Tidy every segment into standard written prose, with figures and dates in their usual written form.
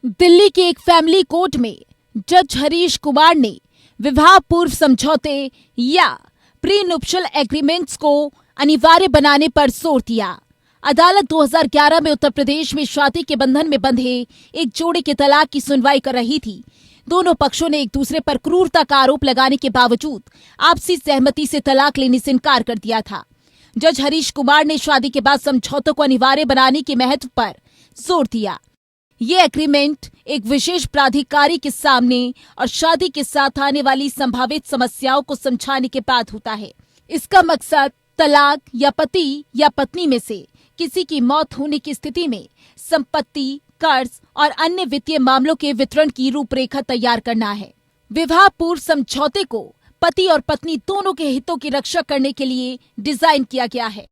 दिल्ली के एक family court में जज हरीश कुमार ने विवाह पूर्व समझौते या प्री नुप्शल एग्रीमेंट्स को अनिवार्य बनाने पर जोर दिया। अदालत 2011 में उत्तर प्रदेश में शादी के बंधन में बंधे एक जोड़े के तलाक की सुनवाई कर रही थी। दोनों पक्षों ने एक दूसरे पर क्रूरता का आरोप लगाने के बावजूद आपसी सहमति से तलाक लेने से इनकार कर दिया था। जज हरीश कुमार ने शादी के बाद समझौतों को अनिवार्य बनाने के महत्व पर जोर दिया। ये एग्रीमेंट एक विशेष प्राधिकारी के सामने और शादी के साथ आने वाली संभावित समस्याओं को समझाने के बाद होता है। इसका मकसद तलाक या पति या पत्नी में से किसी की मौत होने की स्थिति में संपत्ति, कर्ज और अन्य वित्तीय मामलों के वितरण की रूपरेखा तैयार करना है। विवाह पूर्व समझौते को पति और पत्नी दोनों के हितों की रक्षा करने के लिए डिजाइन किया गया है।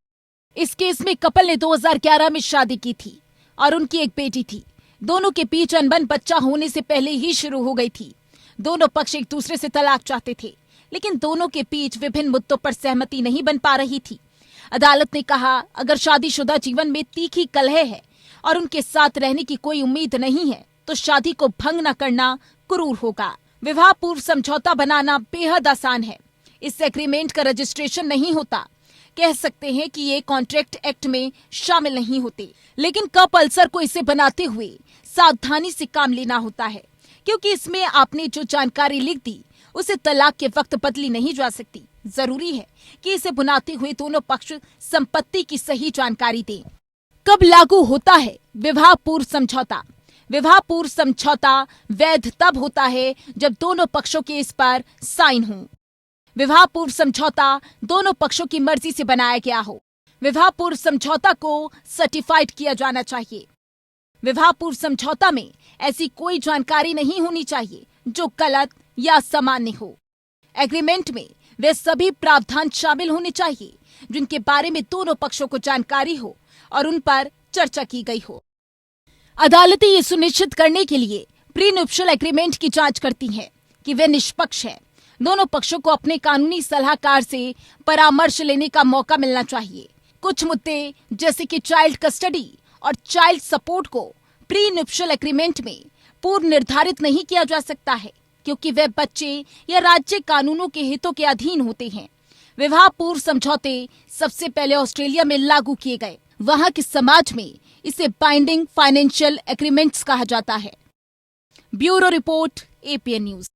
इस केस में कपल ने 2011 में शादी की थी और उनकी एक बेटी थी। दोनों के बीच अनबन बच्चा होने से पहले ही शुरू हो गई थी। दोनों पक्ष एक दूसरे से तलाक चाहते थे, लेकिन दोनों के बीच विभिन्न मुद्दों पर सहमति नहीं बन पा रही थी। अदालत ने कहा, अगर शादीशुदा जीवन में तीखी कलह है और उनके साथ रहने की कोई उम्मीद नहीं है, तो शादी को भंग न करना क्रूर होगा। विवाह पूर्व समझौता बनाना बेहद आसान है। इस एग्रीमेंट का रजिस्ट्रेशन नहीं होता। कह सकते हैं कि ये कॉन्ट्रैक्ट एक्ट में शामिल नहीं होते, लेकिन कंपल्सर को इसे बनाते हुए सावधानी से काम लेना होता है, क्योंकि इसमें आपने जो जानकारी लिख दी उसे तलाक के वक्त बदली नहीं जा सकती। जरूरी है कि इसे बनाते हुए दोनों पक्ष संपत्ति की सही जानकारी दें। कब लागू होता है विवाह पूर्व समझौता? विवाह पूर्व समझौता वैध तब होता है जब दोनों पक्षों के इस पर साइन हों। विवाह पूर्व समझौता दोनों पक्षों की मर्जी से बनाया गया हो। विवाह पूर्व समझौता को सर्टिफाइड किया जाना चाहिए। विवाह पूर्व समझौता में ऐसी कोई जानकारी नहीं होनी चाहिए जो गलत या असामान्य हो। एग्रीमेंट में वे सभी प्रावधान शामिल होने चाहिए जिनके बारे में दोनों पक्षों को जानकारी हो और उन पर चर्चा की गई हो। अदालतें ये सुनिश्चित करने के लिए प्री नुप्शल एग्रीमेंट की जांच करती हैं कि वे निष्पक्ष है। दोनों पक्षों को अपने कानूनी सलाहकार से परामर्श लेने का मौका मिलना चाहिए। कुछ मुद्दे जैसे कि चाइल्ड कस्टडी और चाइल्ड सपोर्ट को प्री नुप्शल एग्रीमेंट में पूर्व निर्धारित नहीं किया जा सकता है, क्योंकि वे बच्चे या राज्य कानूनों के हितों के अधीन होते हैं। विवाह पूर्व समझौते सबसे पहले ऑस्ट्रेलिया में लागू किए गए। वहां के समाज में इसे बाइंडिंग फाइनेंशियल एग्रीमेंट्स कहा जाता है। Bureau report, APN news.